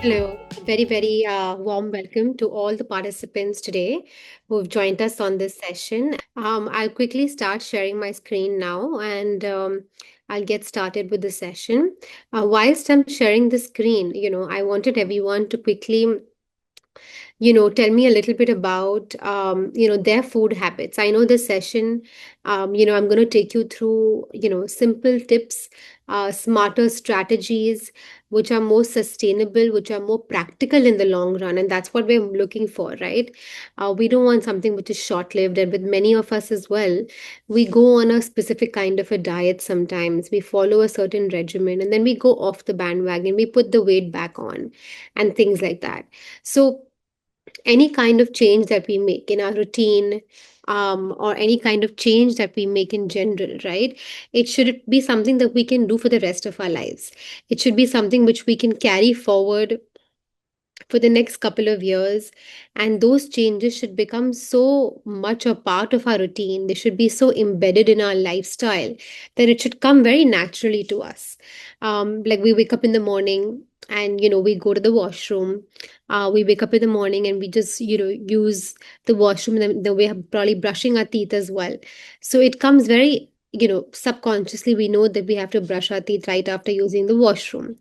Hello, very, very warm welcome to all the participants today who've joined us on this session. I'll quickly start sharing my screen now and I'll get started with the session. Whilst I'm sharing the screen, I wanted everyone to quickly tell me a little bit about, their food habits. I know this session, I'm going to take you through, simple tips, smarter strategies, which are more sustainable, which are more practical in the long run. And that's what we're looking for, right? We don't want something which is short-lived. And with many of us as well, we go on a specific kind of a diet sometimes. We follow a certain regimen and then we go off the bandwagon, we put the weight back on and things like that. So any kind of change that we make in our routine, or any kind of change that we make in general, right? It should be something that we can do for the rest of our lives. It should be something which we can carry forward for the next couple of years. And those changes should become so much a part of our routine. They should be so embedded in our lifestyle that it should come very naturally to us. Like we wake up in the morning and, we go to the washroom. We wake up in the morning and we just, use the washroom. And then we're probably brushing our teeth as well. So it comes very, subconsciously, we know that we have to brush our teeth right after using the washroom.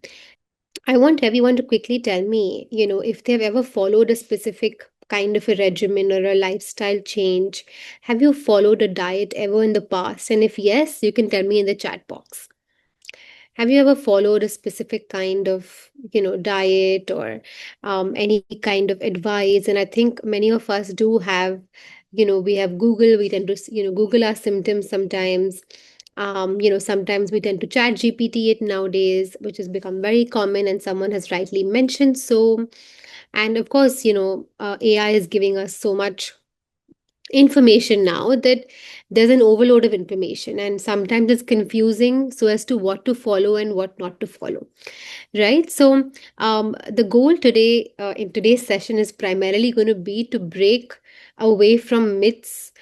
I want everyone to quickly tell me, if they've ever followed a specific kind of a regimen or a lifestyle change. Have you followed a diet ever in the past? And if yes, you can tell me in the chat box. Have you ever followed a specific kind of, diet or any kind of advice? And I think many of us do have, we have Google, we tend to, Google our symptoms sometimes. Sometimes we tend to chat GPT it nowadays, which has become very common and someone has rightly mentioned so. And of course, AI is giving us so much information now that there's an overload of information and sometimes it's confusing so as to what to follow and what not to follow, right? So the goal today, in today's session, is primarily going to be to break away from myths,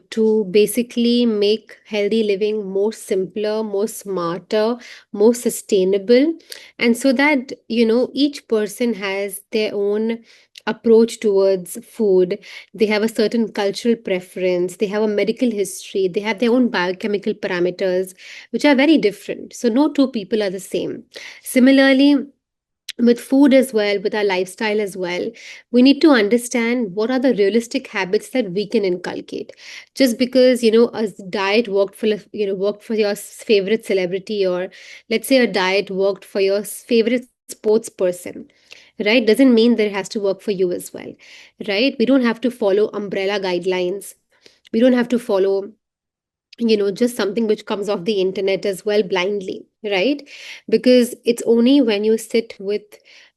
to basically make healthy living more simpler, more smarter, more sustainable, and so that each person has their own approach towards food. They have a certain cultural preference, they have a medical history, they have their own biochemical parameters, which are very different. So no two people are the same. Similarly, with food as well, with our lifestyle as well, we need to understand what are the realistic habits that we can inculcate. Just because a diet worked for worked for your favorite celebrity, or let's say a diet worked for your favorite sports person, right, doesn't mean that it has to work for you as well, right? We don't have to follow umbrella guidelines. We don't have to follow just something which comes off the internet as well blindly, right? Because it's only when you sit with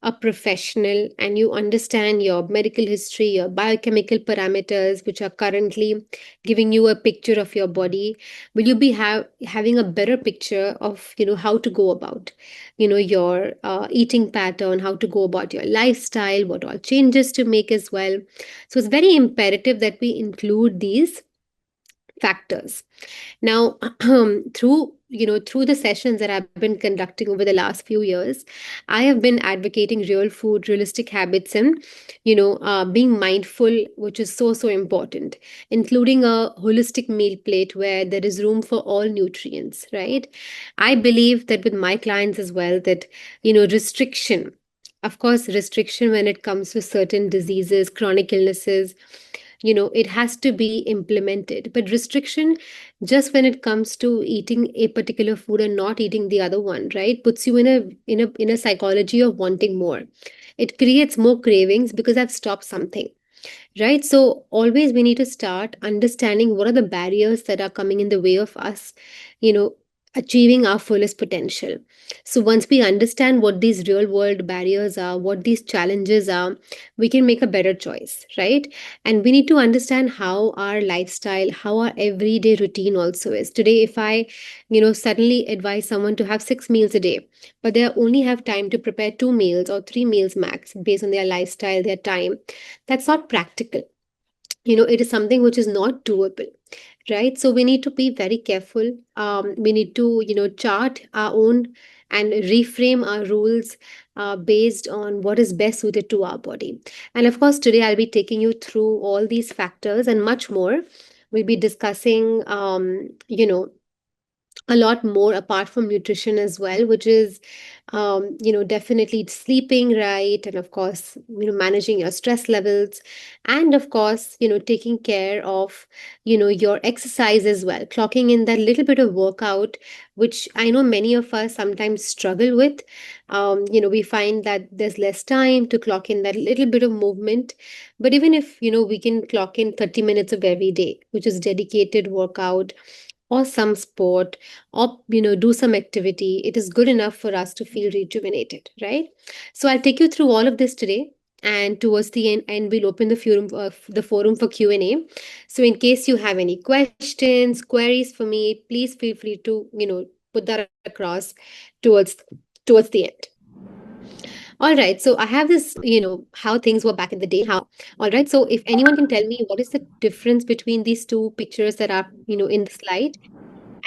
a professional and you understand your medical history, your biochemical parameters, which are currently giving you a picture of your body, will you be having a better picture of how to go about your eating pattern, how to go about your lifestyle, what all changes to make as well. So it's very imperative that we include these factors. Now, through the sessions that I've been conducting over the last few years, I have been advocating real food, realistic habits, and being mindful, which is so important, including a holistic meal plate where there is room for all nutrients. Right? I believe that with my clients as well, that restriction. Of course, restriction when it comes to certain diseases, chronic illnesses, it has to be implemented. But restriction, just when it comes to eating a particular food and not eating the other one, right, puts you in a psychology of wanting more. It creates more cravings because I've stopped something, right? So always we need to start understanding what are the barriers that are coming in the way of us you know achieving our fullest potential. So once we understand what these real world barriers are, what these challenges are, we can make a better choice, right? And we need to understand how our lifestyle, how our everyday routine also is. Today, if I suddenly advise someone to have 6 meals a day, but they only have time to prepare 2 meals or 3 meals max based on their lifestyle, their time, that's not practical. It is something which is not doable, right? So we need to be very careful. We need to chart our own and reframe our rules based on what is best suited to our body. And of course, today I'll be taking you through all these factors and much more. We'll be discussing, a lot more apart from nutrition as well, which is definitely sleeping right, and of course managing your stress levels, and of course taking care of your exercise as well, clocking in that little bit of workout, which I know many of us sometimes struggle with. We find that there's less time to clock in that little bit of movement, but even if we can clock in 30 minutes of every day, which is dedicated workout or some sport, or do some activity, it is good enough for us to feel rejuvenated, right? So I'll take you through all of this today, and towards the end we'll open the forum for Q&A. So in case you have any questions, queries for me, please feel free to put that across towards towards the end. All right, so I have this, how things were back in the day. All right, so if anyone can tell me what is the difference between these two pictures that are in the slide,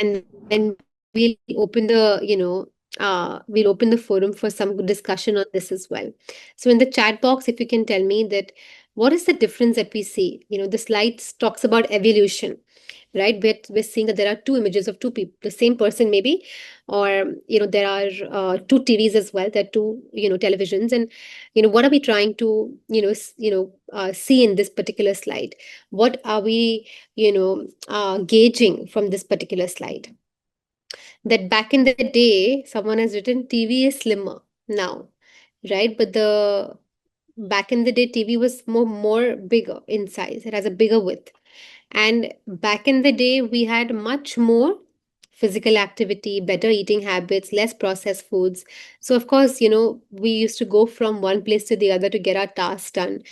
and then we'll open we'll open the forum for some good discussion on this as well. So in the chat box, if you can tell me that what is the difference that we see. The slides talks about evolution, right? We're seeing that there are two images of two people, the same person maybe, or there are two TVs as well. There are two televisions, and what are we trying to see in this particular slide? What are we gauging from this particular slide? That back in the day, someone has written TV is slimmer now, right? But the back in the day, TV was more bigger in size. It has a bigger width. And back in the day, we had much more physical activity, better eating habits, less processed foods. So, of course, we used to go from one place to the other to get our tasks done.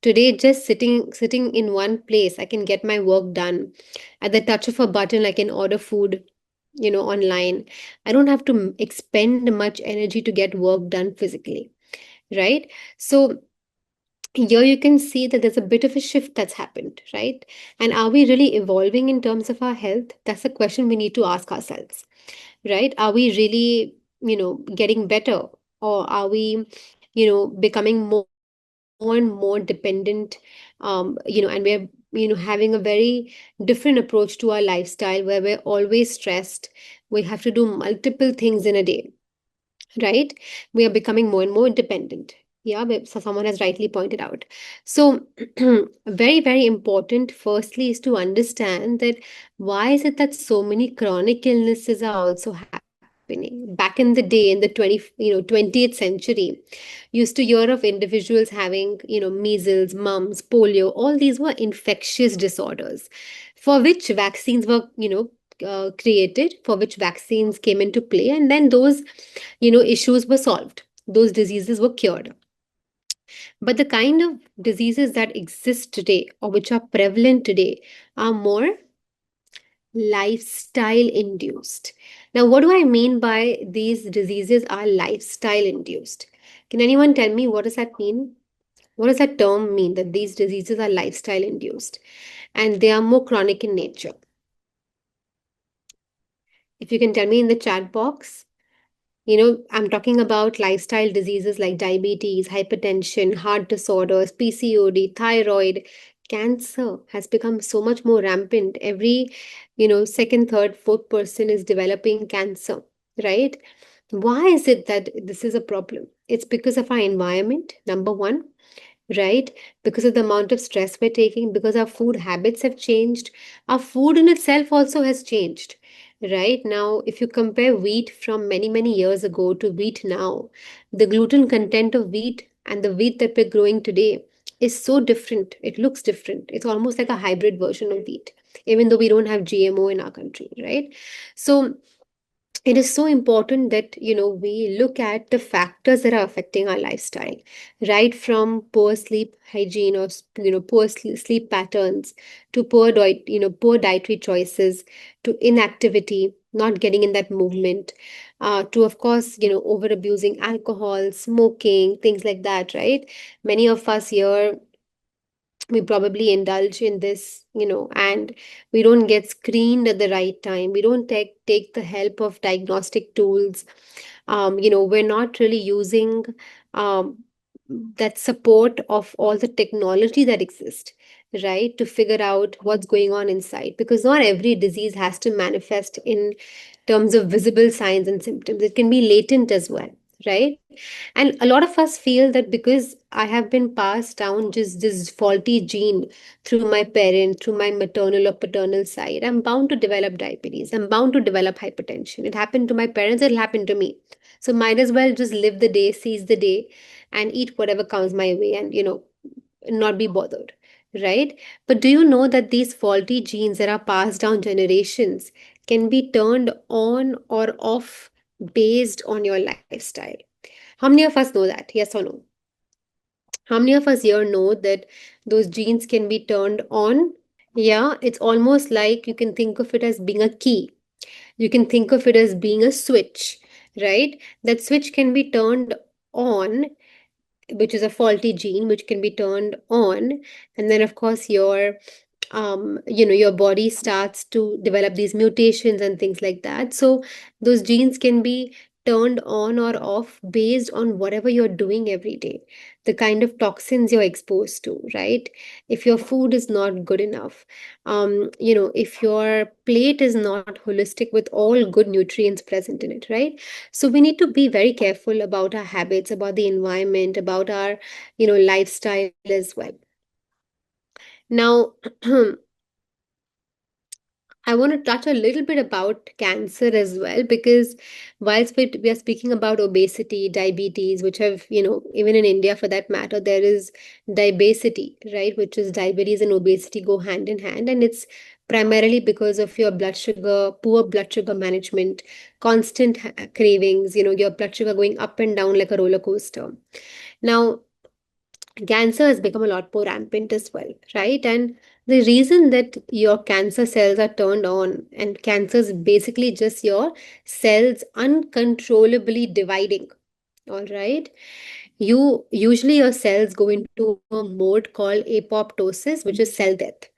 Today, just sitting in one place, I can get my work done. At the touch of a button, I can order food, online. I don't have to expend much energy to get work done physically, right? So here you can see that there's a bit of a shift that's happened, right? And are we really evolving in terms of our health? That's a question we need to ask ourselves, right? Are we really, getting better, or are we, becoming more and more dependent, and we're, having a very different approach to our lifestyle where we're always stressed. We have to do multiple things in a day, right? We are becoming more and more independent. Yeah, so someone has rightly pointed out. So, very, very important, firstly, is to understand that why is it that so many chronic illnesses are also happening? Back in the day, in the 20th century, used to hear of individuals having, measles, mumps, polio, all these were infectious disorders for which vaccines were, created, for which vaccines came into play, and then those issues were solved, those diseases were cured. But the kind of diseases that exist today, or which are prevalent today, are more lifestyle induced. Now, what do I mean by these diseases are lifestyle induced? Can anyone tell me what does that mean? What does that term mean, that these diseases are lifestyle induced and they are more chronic in nature? If you can tell me in the chat box. I'm talking about lifestyle diseases like diabetes, hypertension, heart disorders, PCOD, thyroid. Cancer has become so much more rampant. Every, second, third, fourth person is developing cancer, right? Why is it that this is a problem? It's because of our environment, number one, right? Because of the amount of stress we're taking, because our food habits have changed. Our food in itself also has changed. Right now, if you compare wheat from many, many years ago to wheat now, the gluten content of wheat and the wheat that we're growing today is so different. It looks different. It's almost like a hybrid version of wheat, even though we don't have GMO in our country, right? So it is so important that we look at the factors that are affecting our lifestyle, right from poor sleep hygiene, or poor sleep patterns, to poor dietary choices, to inactivity, not getting in that movement, to, of course, over abusing alcohol, smoking, things like that, right? Many of us here we probably indulge in this, and we don't get screened at the right time. We don't take the help of diagnostic tools. We're not really using um, that support of all the technology that exists, right, to figure out what's going on inside. Because not every disease has to manifest in terms of visible signs and symptoms. It can be latent as well, right? And a lot of us feel that because I have been passed down just this faulty gene through my parent, through my maternal or paternal side, I'm bound to develop diabetes. I'm bound to develop hypertension. It happened to my parents, it'll happen to me. So might as well just live the day, seize the day, and eat whatever comes my way and, not be bothered. Right? But do you know that these faulty genes that are passed down generations can be turned on or off based on your lifestyle? How many of us know that? Yes or no? How many of us here know that those genes can be turned on? Yeah, it's almost like you can think of it as being a key. You can think of it as being a switch, right? That switch can be turned on, which is a faulty gene, which can be turned on. And then, of course, your body starts to develop these mutations and things like that. So those genes can be turned on or off based on whatever you're doing every day, the kind of toxins you're exposed to, right? If your food is not good enough, if your plate is not holistic with all good nutrients present in it, right? So we need to be very careful about our habits, about the environment, about our lifestyle as well. Now I want to touch a little bit about cancer as well, because whilst we are speaking about obesity, diabetes, which have, even in India for that matter, there is diabesity, right? Which is diabetes and obesity go hand in hand. And it's primarily because of your blood sugar, poor blood sugar management, constant cravings, your blood sugar going up and down like a roller coaster. Now, cancer has become a lot more rampant as well, right? And the reason that your cancer cells are turned on, and cancer is basically just your cells uncontrollably dividing, all right? Usually your cells go into a mode called apoptosis, which is cell death.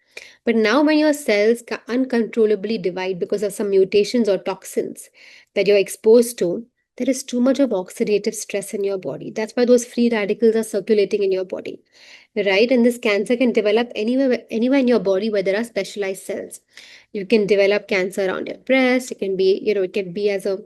But now, when your cells uncontrollably divide because of some mutations or toxins that you're exposed to, there is too much of oxidative stress in your body. That's why those free radicals are circulating in your body, right? And this cancer can develop anywhere in your body where there are specialized cells. You can develop cancer around your breast. It can be as a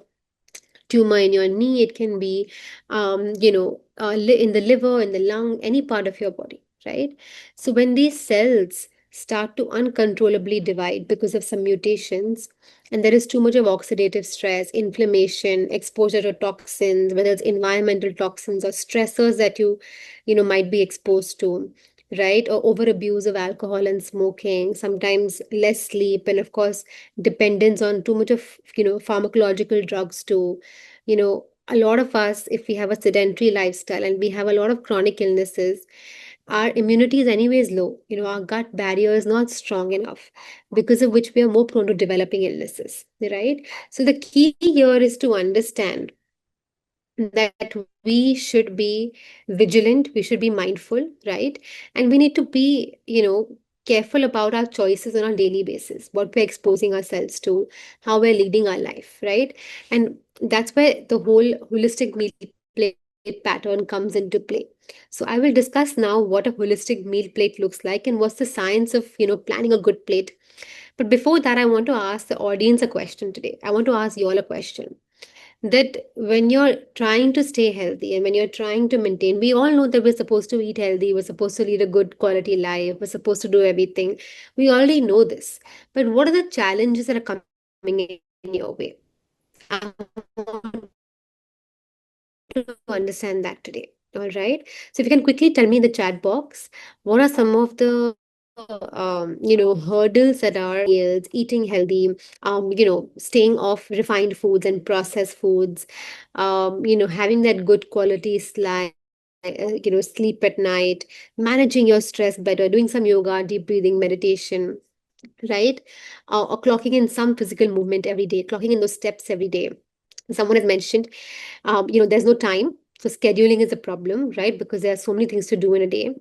tumor in your knee. It can be, in the liver, in the lung, any part of your body, right? So when these cells start to uncontrollably divide because of some mutations, and there is too much of oxidative stress, inflammation, exposure to toxins, whether it's environmental toxins or stressors that might be exposed to, right? Or over abuse of alcohol and smoking, sometimes less sleep, and of course, dependence on too much of, pharmacological drugs too. A lot of us, if we have a sedentary lifestyle and we have a lot of chronic illnesses, our immunity is anyways low. Our gut barrier is not strong enough, because of which we are more prone to developing illnesses, right? So the key here is to understand that we should be vigilant, we should be mindful, right? And we need to be, careful about our choices on a daily basis, what we're exposing ourselves to, how we're leading our life, right? And that's where the whole holistic meal plate pattern comes into play. So I will discuss now what a holistic meal plate looks like and what's the science of, planning a good plate. But before that, I want to ask the audience a question today. I want to ask you all a question, that when you're trying to stay healthy and when you're trying to maintain, we all know that we're supposed to eat healthy, we're supposed to lead a good quality life, we're supposed to do everything. We already know this. But what are the challenges that are coming in your way? I want to understand that today. All right. So if you can quickly tell me in the chat box, what are some of the hurdles that are meals, eating healthy, staying off refined foods and processed foods, having that good quality sleep at night, managing your stress better, doing some yoga, deep breathing, meditation, right? Or clocking in some physical movement every day, clocking in those steps every day. Someone has mentioned, there's no time. So scheduling is a problem, right? Because there are so many things to do in a day.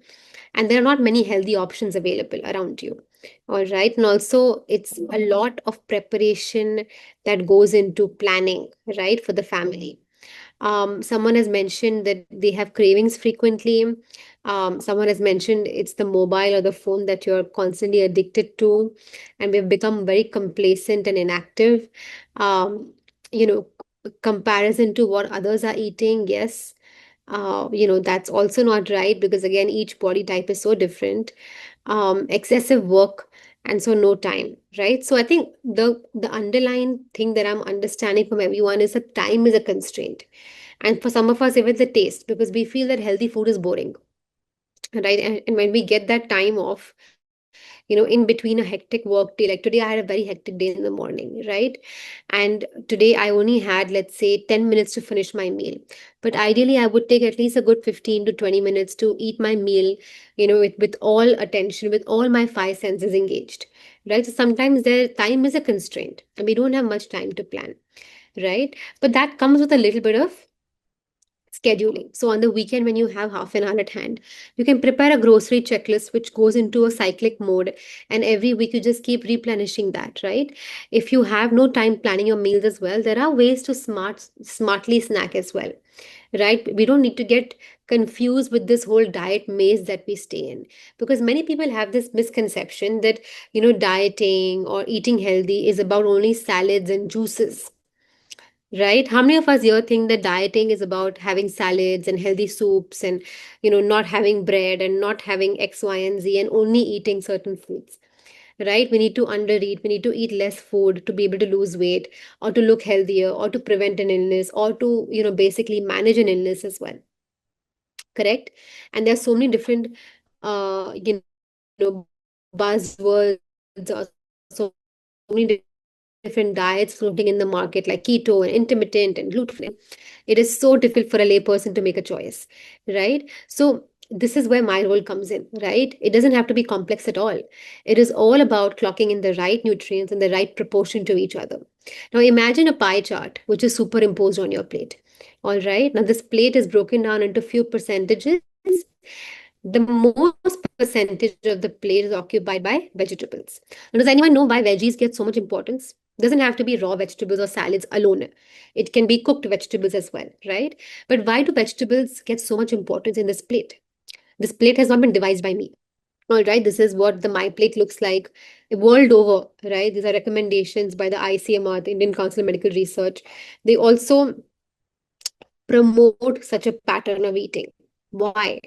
and there are not many healthy options available around you. All right. And also, it's a lot of preparation that goes into planning, right, for the family. Someone has mentioned that they have cravings frequently. Someone has mentioned it's the mobile or the phone that you're constantly addicted to, and we've become very complacent and inactive. Um, you know, Comparison to what others are eating, yes. That's also not right, because again, each body type is so different. Excessive work, and so no time, right? So I think the underlying thing that I'm understanding from everyone is that time is a constraint, and for some of us even the taste, because we feel that healthy food is boring, right? And when we get that time off, in between a hectic work day, like today I had a very hectic day in the morning, right? And today I only had, let's say, 10 minutes to finish my meal, but ideally I would take at least a good 15 to 20 minutes to eat my meal, with all attention, with all my five senses engaged, right? So sometimes their time is a constraint and we don't have much time to plan, right? But that comes with a little bit of scheduling. So on the weekend, when you have half an hour at hand, you can prepare a grocery checklist which goes into a cyclic mode. And every week you just keep replenishing that, right? If you have no time planning your meals as well, there are ways to smartly snack as well, right? We don't need to get confused with this whole diet maze that we stay in, because many people have this misconception that dieting or eating healthy is about only salads and juices. Right? How many of us here think that dieting is about having salads and healthy soups and, not having bread and not having X, Y, and Z and only eating certain foods? Right? We need to undereat. We need to eat less food to be able to lose weight or to look healthier or to prevent an illness or to, basically manage an illness as well. Correct? And there's so many different, buzzwords or so many different diets floating in the market, like keto and intermittent and gluten-free. It is so difficult for a layperson to make a choice, right? So this is where my role comes in, right? It doesn't have to be complex at all. It is all about clocking in the right nutrients and the right proportion to each other. Now imagine a pie chart which is superimposed on your plate. All right. Now this plate is broken down into few percentages. The most percentage of the plate is occupied by vegetables. Now, does anyone know why veggies get so much importance? Doesn't have to be raw vegetables or salads alone. It can be cooked vegetables as well, right? But why do vegetables get so much importance in this plate? This plate has not been devised by me. All right, this is what the My Plate looks like world over, right? These are recommendations by the ICMR, the Indian Council of Medical Research. They also promote such a pattern of eating. Why?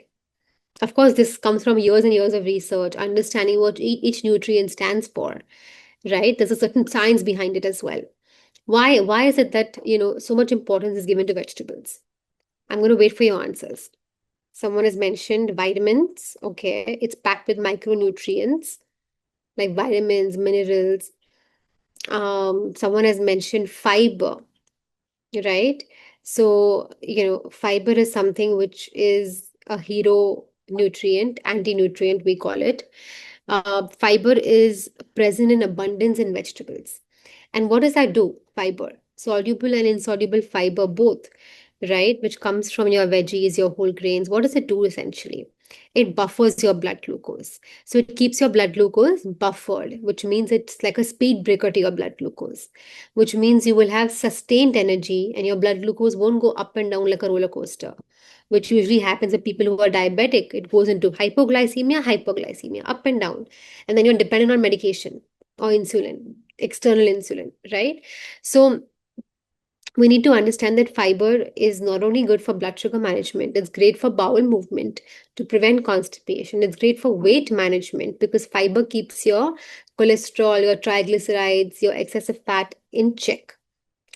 Of course, this comes from years and years of research, understanding what each nutrient stands for, right? There's a certain science behind it as well. Why is it that, so much importance is given to vegetables? I'm going to wait for your answers. Someone has mentioned vitamins. Okay, it's packed with micronutrients like vitamins, minerals. Someone has mentioned fiber, right? So, fiber is something which is a hero nutrient, anti-nutrient, we call it. Fiber is present in abundance in vegetables. And what does that do? Fiber, soluble and insoluble fiber, both, right? Which comes from your veggies, your whole grains. What does it do essentially? It buffers your blood glucose. So it keeps your blood glucose buffered, which means it's like a speed breaker to your blood glucose, which means you will have sustained energy and your blood glucose won't go up and down like a roller coaster, which usually happens with people who are diabetic. It goes into hypoglycemia, up and down. And then you're dependent on medication or insulin, external insulin, right? So we need to understand that fiber is not only good for blood sugar management, it's great for bowel movement to prevent constipation. It's great for weight management because fiber keeps your cholesterol, your triglycerides, your excessive fat in check.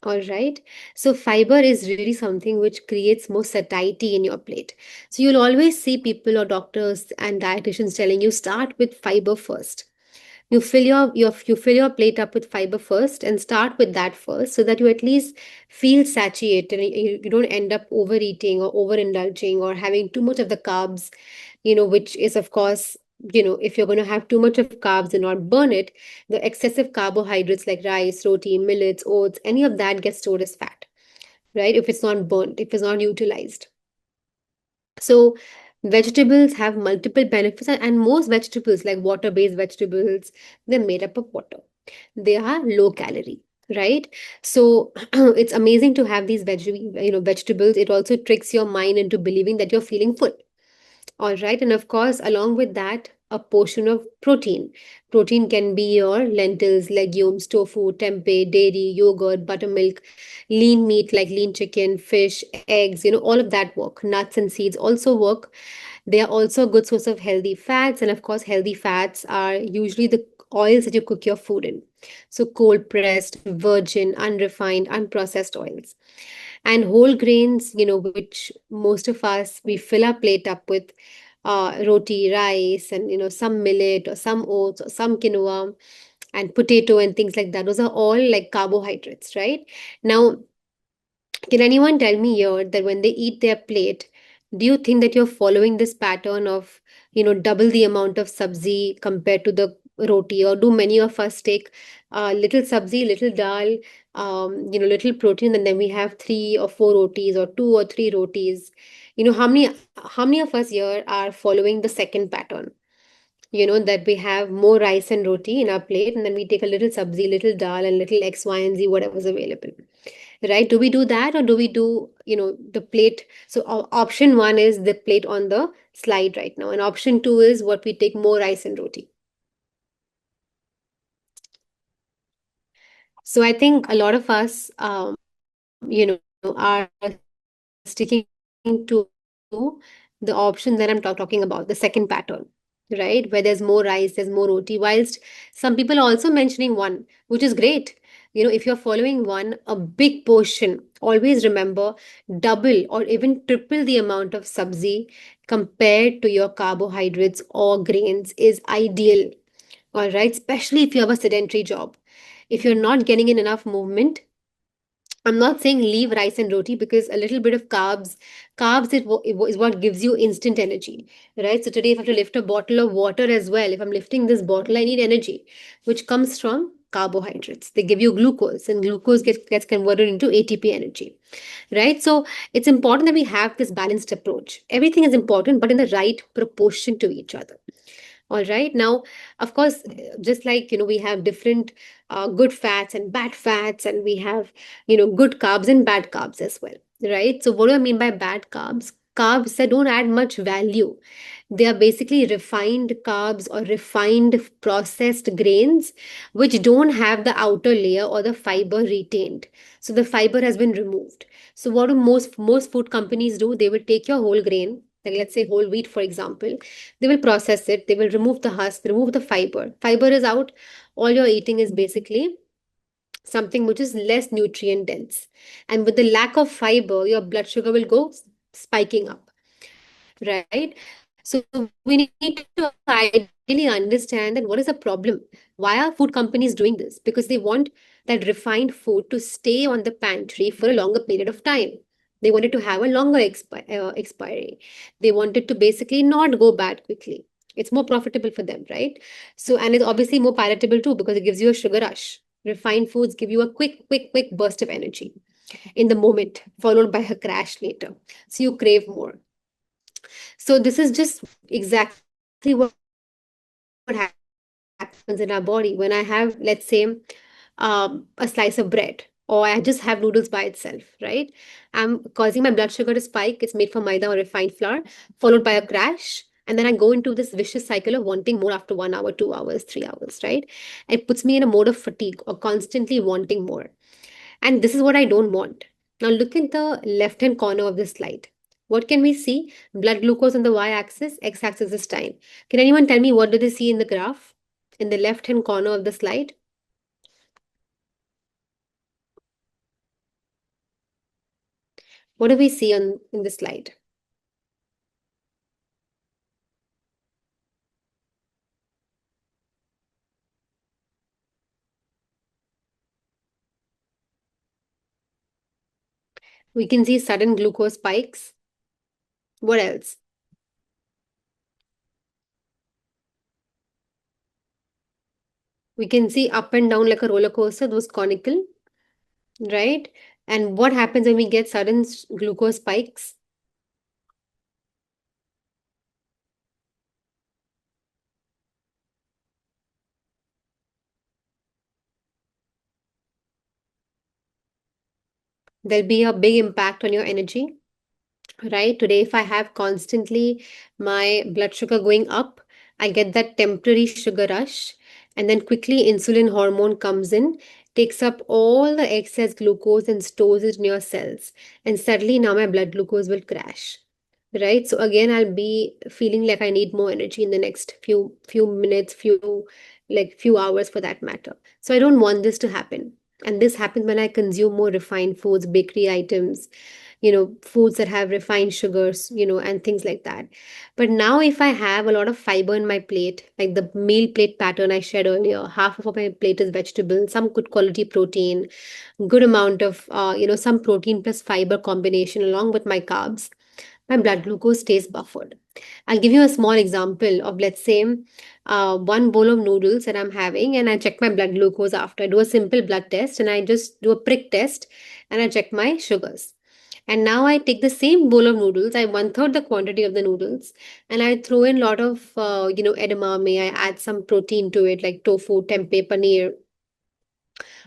All right. So fiber is really something which creates more satiety in your plate. So you'll always see people or doctors and dietitians telling you start with fiber first. You fill your plate up with fiber first and start with that first so that you at least feel satiated and you don't end up overeating or overindulging or having too much of the carbs, which is of course, if you're going to have too much of carbs and not burn it, the excessive carbohydrates like rice, roti, millets, oats, any of that gets stored as fat, right? If it's not burnt, if it's not utilized. So Vegetables have multiple benefits, and most vegetables, like water-based vegetables, they're made up of water. They are low calorie, right? So it's amazing to have these vegetables. It also tricks your mind into believing that you're feeling full. All right. And of course, along with that, a portion of protein. Protein can be your lentils, legumes, tofu, tempeh, dairy, yogurt, buttermilk, lean meat like lean chicken, fish, eggs, all of that work. Nuts and seeds also work. They are also a good source of healthy fats. And of course, healthy fats are usually the oils that you cook your food in. So, cold pressed, virgin, unrefined, unprocessed oils. And whole grains, which most of us, we fill our plate up with roti, rice, and, some millet or some oats or some quinoa and potato and things like that. Those are all like carbohydrates, right? Now, can anyone tell me here that when they eat their plate, do you think that you're following this pattern of, double the amount of sabzi compared to the roti? Or do many of us take little sabzi, little dal, little protein, and then we have three or four rotis or two or three rotis? How many of us here are following the second pattern? That we have more rice and roti in our plate, and then we take a little sabzi, little dal, and little X, Y, and Z, whatever's available. Right? Do we do that, or do we do, the plate? So option one is the plate on the slide right now, and option two is what we take more rice and roti. So I think a lot of us, are sticking to the option that I'm talking about, the second pattern, right? Where there's more rice, there's more roti, whilst some people are also mentioning one, which is great. If you're following one, a big portion, always remember double or even triple the amount of sabzi compared to your carbohydrates or grains is ideal. All right, especially if you have a sedentary job. If you're not getting in enough movement, I'm not saying leave rice and roti, because a little bit of carbs is what gives you instant energy, right? So today, if I have to lift a bottle of water as well, if I'm lifting this bottle, I need energy, which comes from carbohydrates. They give you glucose, and glucose gets converted into ATP energy, right? So it's important that we have this balanced approach. Everything is important, but in the right proportion to each other. All right. Now, of course, just like, we have different good fats and bad fats, and we have, good carbs and bad carbs as well. Right. So, what do I mean by bad carbs? Carbs that don't add much value. They are basically refined carbs or refined processed grains, which don't have the outer layer or the fiber retained. So, the fiber has been removed. So, what do most food companies do? They will take your whole grain, like let's say whole wheat, for example. They will process it, they will remove the husk, remove the fiber. Fiber is out. All you're eating is basically something which is less nutrient dense. And with the lack of fiber, your blood sugar will go spiking up, right? So we need to ideally understand that what is the problem? Why are food companies doing this? Because they want that refined food to stay on the pantry for a longer period of time. They wanted to have a longer expiry. They wanted to basically not go bad quickly. It's more profitable for them, right? So, and it's obviously more palatable too, because it gives you a sugar rush. Refined foods give you a quick burst of energy in the moment, followed by a crash later. So you crave more. So this is just exactly what happens in our body when I have, let's say, a slice of bread, or I just have noodles by itself, right? I'm causing my blood sugar to spike. It's made from maida or refined flour, followed by a crash. And then I go into this vicious cycle of wanting more after 1 hour, 2 hours, 3 hours, right? It puts me in a mode of fatigue or constantly wanting more. And this is what I don't want. Now look at the left-hand corner of this slide. What can we see? Blood glucose on the y-axis, x-axis is time. Can anyone tell me what do they see in the graph? In the left-hand corner of the slide? What do we see on in the slide? We can see sudden glucose spikes. What else? We can see up and down like a roller coaster, those conical, right? And what happens when we get sudden glucose spikes? There'll be a big impact on your energy, right? Today, if I have constantly my blood sugar going up, I get that temporary sugar rush, and then quickly insulin hormone comes in, takes up all the excess glucose and stores it in your cells. And suddenly now my blood glucose will crash. Right. So again, I'll be feeling like I need more energy in the next few minutes, few hours for that matter. So I don't want this to happen. And this happens when I consume more refined foods, bakery items, foods that have refined sugars, and things like that. But now, if I have a lot of fiber in my plate, like the meal plate pattern I shared earlier, half of my plate is vegetables, some good quality protein, good amount of, some protein plus fiber combination along with my carbs, my blood glucose stays buffered. I'll give you a small example of, let's say, one bowl of noodles that I'm having, and I check my blood glucose after. I do a simple blood test and I just do a prick test and I check my sugars. And now I take the same bowl of noodles, I one third the quantity of the noodles, and I throw in a lot of, edamame. I add some protein to it, like tofu, tempeh, paneer,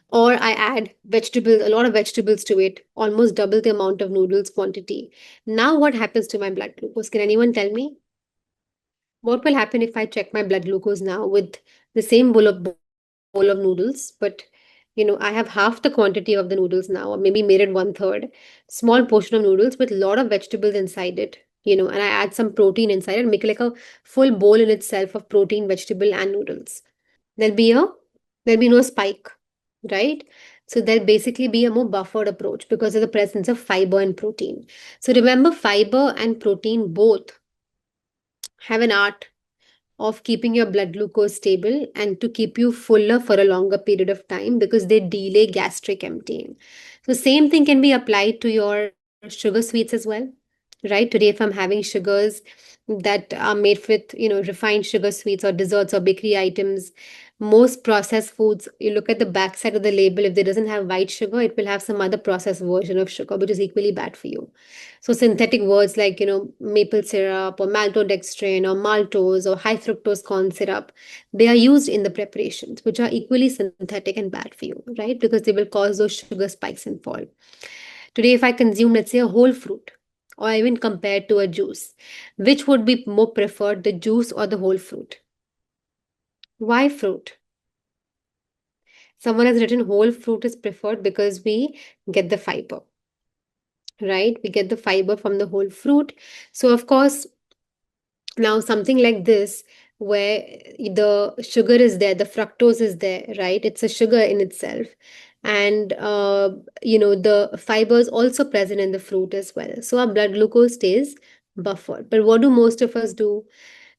or I add vegetables, a lot of vegetables to it, almost double the amount of noodles quantity. Now, what happens to my blood glucose? Can anyone tell me? What will happen if I check my blood glucose now with the same bowl of noodles, but I have half the quantity of the noodles now, or maybe made it one third, small portion of noodles with a lot of vegetables inside it, and I add some protein inside it, make it like a full bowl in itself of protein, vegetable, and noodles. There'll be a there'll be no spike, right? So there'll basically be a more buffered approach because of the presence of fiber and protein. So remember, fiber and protein both have an art of keeping your blood glucose stable and to keep you fuller for a longer period of time because they delay gastric emptying. So same thing can be applied to your sugar sweets as well. Right? Today, if I'm having sugars that are made with, refined sugar sweets or desserts or bakery items, most processed foods, you look at the back side of the label, if it doesn't have white sugar, it will have some other processed version of sugar, which is equally bad for you. So synthetic words like, maple syrup or maltodextrin or maltose or high fructose corn syrup, they are used in the preparations, which are equally synthetic and bad for you, right? Because they will cause those sugar spikes and fall. Today, if I consume, let's say, a whole fruit, or even compared to a juice, which would be more preferred, the juice or the whole fruit? Why fruit? Someone has written whole fruit is preferred because we get the fiber, right? We get the fiber from the whole fruit. So, of course, now something like this, where the sugar is there, the fructose is there, right? It's a sugar in itself. And, the fiber is also present in the fruit as well. So, our blood glucose stays buffered. But what do most of us do?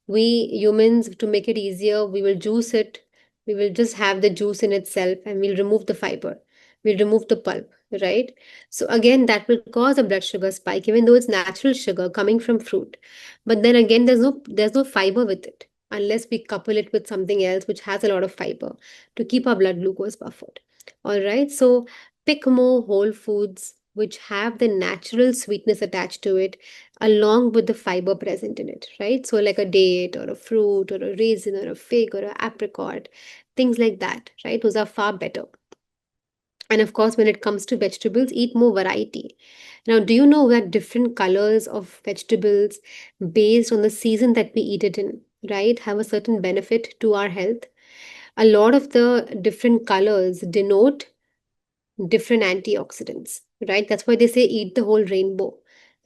We humans, to make it easier, we will juice it. We will just have the juice in itself and we'll remove the fiber. We'll remove the pulp, right? So again, that will cause a blood sugar spike, even though it's natural sugar coming from fruit. But then again, there's no fiber with it unless we couple it with something else which has a lot of fiber to keep our blood glucose buffered. All right. So pick more whole foods which have the natural sweetness attached to it along with the fiber present in it, right? So, like a date or a fruit or a raisin or a fig or an apricot, things like that, right? Those are far better. And of course, when it comes to vegetables, eat more variety. Now, do you know that different colors of vegetables based on the season that we eat it in, right, have a certain benefit to our health? A lot of the different colors denote different antioxidants, right? That's why they say eat the whole rainbow,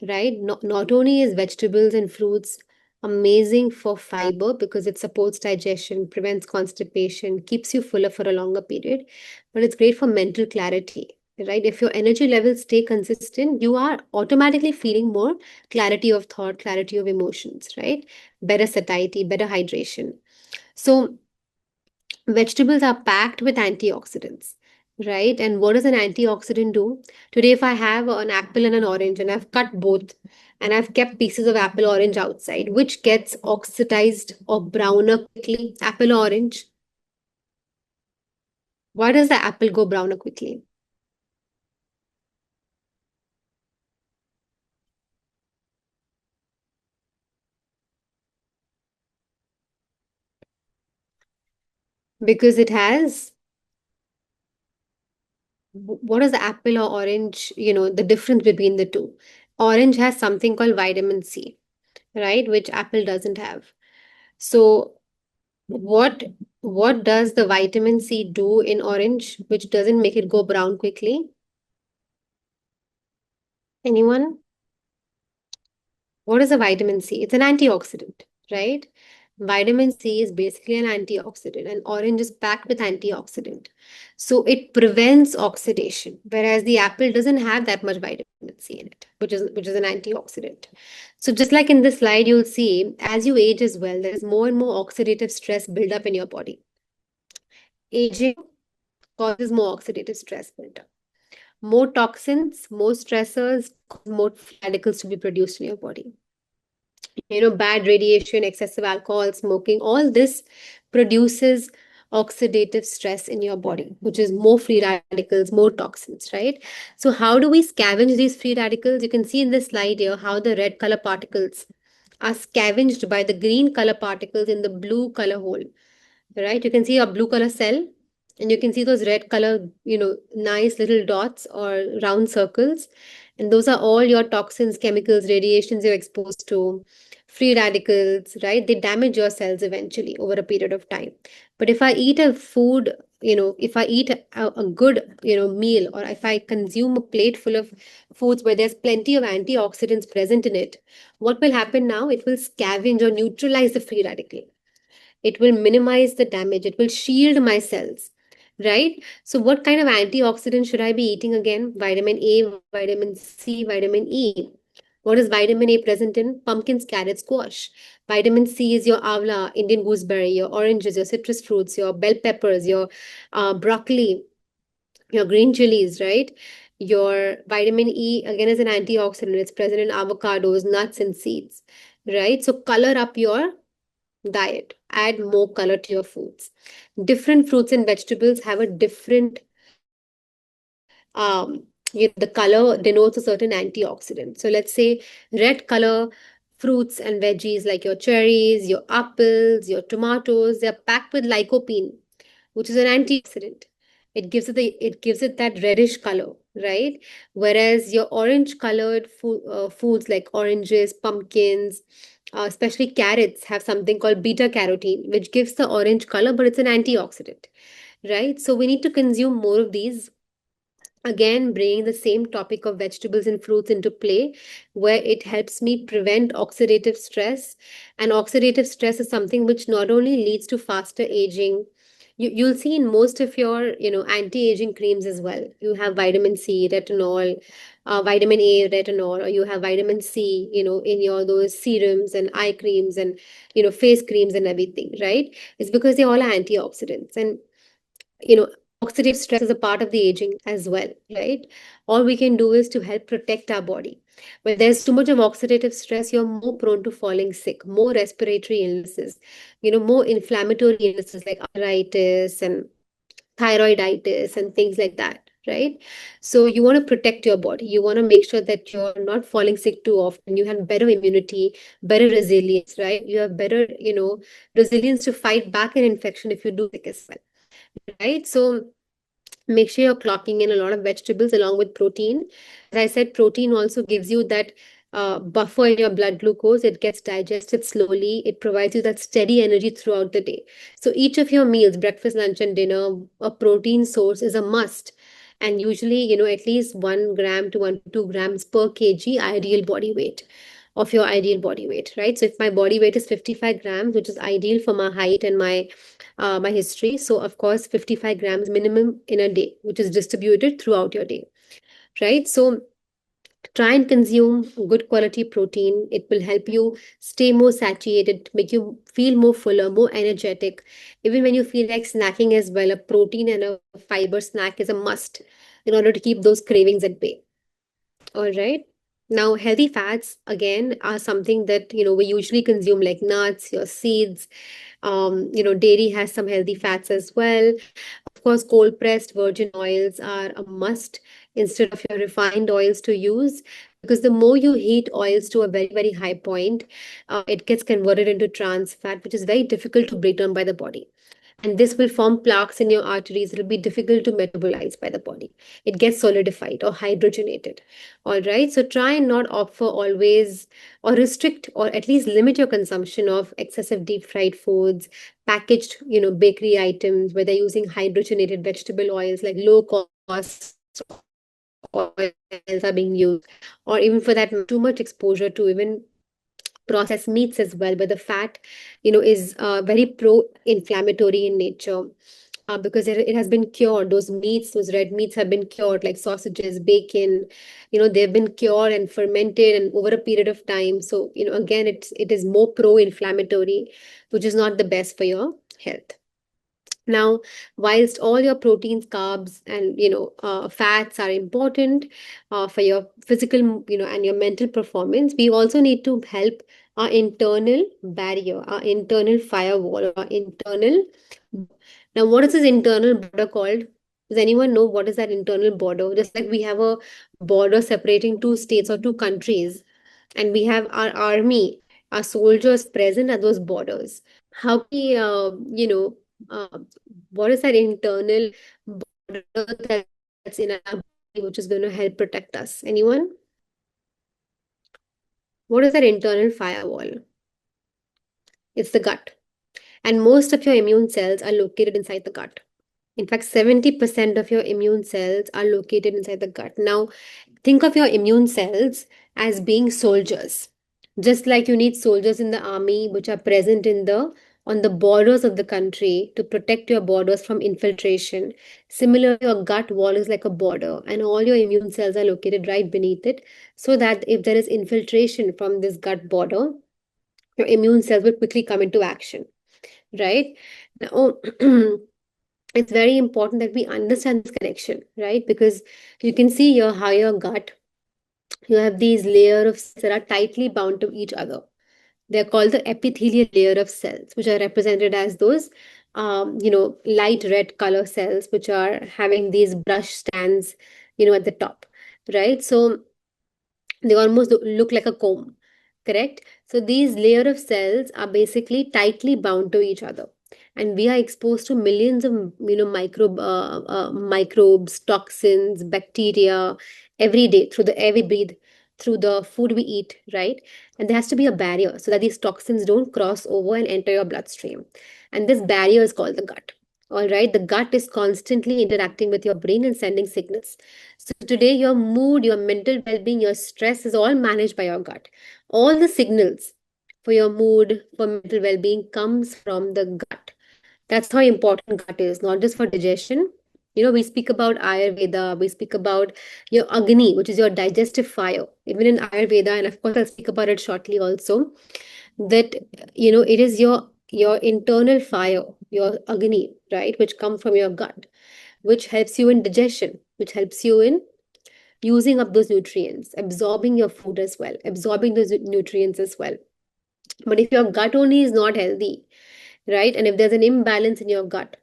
right? Not only is vegetables and fruits amazing for fiber because it supports digestion, prevents constipation, keeps you fuller for a longer period, but it's great for mental clarity, right? If your energy levels stay consistent, you are automatically feeling more clarity of thought, clarity of emotions, right? Better satiety, better hydration. So, vegetables are packed with antioxidants, right? And what does an antioxidant do? Today, if I have an apple and an orange and I've cut both and I've kept pieces of apple orange outside, which gets oxidized or browner quickly? Apple or orange? Why does the apple go browner quickly? Because it has what is the apple or orange, the difference between the two? Orange has something called vitamin C, right, which apple doesn't have. So what what does the vitamin C do in orange, which doesn't make it go brown quickly? Anyone? What is a vitamin C? It's an antioxidant, right? Vitamin C is basically an antioxidant, and orange is packed with antioxidant. So it prevents oxidation, whereas the apple doesn't have that much vitamin C in it, which is an antioxidant. So just like in this slide, you'll see as you age as well, there is more and more oxidative stress build up in your body. Aging causes more oxidative stress build up. More toxins, more stressors, cause more free radicals to be produced in your body. Bad radiation, excessive alcohol, smoking, all this produces oxidative stress in your body, which is more free radicals, more toxins, right? So how do we scavenge these free radicals? You can see in this slide here how the red color particles are scavenged by the green color particles in the blue color hole, right? You can see a blue color cell, and you can see those red color, nice little dots or round circles. And those are all your toxins, chemicals, radiations you're exposed to, free radicals, right? They damage your cells eventually over a period of time. But if I eat a food, if I eat a good, meal, or if I consume a plate full of foods where there's plenty of antioxidants present in it, what will happen now? It will scavenge or neutralize the free radical. It will minimize the damage. It will shield my cells, right? So what kind of antioxidant should I be eating again? Vitamin A, vitamin C, vitamin E. What is vitamin A present in? Pumpkins, carrots, squash. Vitamin C is your avla, Indian gooseberry, your oranges, your citrus fruits, your bell peppers, your broccoli, your green chilies, right? Your vitamin E, again, is an antioxidant. It's present in avocados, nuts, and seeds, right? So color up your diet. Add more color to your foods. Different fruits and vegetables have a different, the color denotes a certain antioxidant. So let's say red color fruits and veggies like your cherries, your apples, your tomatoes, they're packed with lycopene, which is an antioxidant. It gives it that reddish color, right? Whereas your orange colored foods like oranges, pumpkins, especially carrots, have something called beta carotene, which gives the orange color, but it's an antioxidant, right? So we need to consume more of these. Again, bringing the same topic of vegetables and fruits into play, where it helps me prevent oxidative stress. And oxidative stress is something which not only leads to faster aging, you'll see in most of your, anti-aging creams as well. You have vitamin C, retinol, vitamin A, retinol, or you have vitamin C, in your those serums and eye creams and, face creams and everything, right? It's because they're all antioxidants. And you know oxidative stress is a part of the aging as well, right? All we can do is to help protect our body. When there's too much of oxidative stress, you're more prone to falling sick, more respiratory illnesses, more inflammatory illnesses like arthritis and thyroiditis and things like that, right? So you want to protect your body. You want to make sure that you're not falling sick too often. You have better immunity, better resilience, right? You have better, resilience to fight back an infection if you do sick as well, right? So make sure you're clocking in a lot of vegetables along with protein. As I said, protein also gives you that buffer in your blood glucose. It gets digested slowly. It provides you that steady energy throughout the day. So each of your meals, breakfast, lunch, and dinner, a protein source is a must. And usually, at least 1 gram to 1 to 2 grams per kg ideal body weight of your ideal body weight, right? So if my body weight is 55 grams, which is ideal for my height and my history, so of course 55 grams minimum in a day, which is distributed throughout your day, right? So try and consume good quality protein. It will help you stay more satiated, make you feel more fuller, more energetic. Even when you feel like snacking as well, a protein and a fiber snack is a must in order to keep those cravings at bay. All right. Now, healthy fats again are something that we usually consume, like nuts, your seeds. Dairy has some healthy fats as well. Of course, cold pressed virgin oils are a must instead of your refined oils to use, because the more you heat oils to a very, very high point, it gets converted into trans fat, which is very difficult to break down by the body. And this will form plaques in your arteries. It'll be difficult to metabolize by the body. It gets solidified or hydrogenated. All right. So try and not opt for always or restrict or at least limit your consumption of excessive deep fried foods, packaged, bakery items, where they're using hydrogenated vegetable oils like low cost oils are being used, or even for that too much exposure to even processed meats as well, where the fat, is very pro-inflammatory in nature. Because it has been cured. Those meats, those red meats have been cured, like sausages, bacon, they've been cured and fermented and over a period of time. So, again, it is more pro-inflammatory, which is not the best for your health. Now, whilst all your proteins, carbs, and fats are important for your physical, and your mental performance, we also need to help our internal barrier, our internal firewall, our internal. Now, what is this internal border called? Does anyone know what is that internal border? Just like we have a border separating two states or two countries, and we have our army, our soldiers present at those borders. How we, uh, what is that internal border that's in our body which is going to help protect us? Anyone? What is that internal firewall? It's the gut. And most of your immune cells are located inside the gut. In fact, 70% of your immune cells are located inside the gut. Now, think of your immune cells as being soldiers. Just like you need soldiers in the army, which are present on the borders of the country to protect your borders from infiltration. Similarly, your gut wall is like a border, and all your immune cells are located right beneath it, so that if there is infiltration from this gut border, your immune cells will quickly come into action, right? Now, it's very important that we understand this connection, right? Because you can see here how your gut, you have these layer of cells that are tightly bound to each other. They're called the epithelial layer of cells, which are represented as those, light red color cells, which are having these brush strands, at the top, right? So they almost look like a comb, correct? So these layer of cells are basically tightly bound to each other, and we are exposed to millions of microbes, toxins, bacteria every day through the air we breathe, through the food we eat, right? And there has to be a barrier so that these toxins don't cross over and enter your bloodstream, and this barrier is called the gut. All right, the gut is constantly interacting with your brain and sending signals. So today, your mood, your mental well-being, your stress is all managed by your gut. All the signals for your mood, for mental well-being comes from the gut. That's how important gut is, not just for digestion. We speak about Ayurveda, we speak about your Agni, which is your digestive fire. Even in Ayurveda, and of course I'll speak about it shortly also, that it is your internal fire, your Agni, right, which come from your gut, which helps you in digestion, which helps you in using up those nutrients, absorbing your food as well, absorbing those nutrients as well. But if your gut only is not healthy, right, and if there's an imbalance in your gut,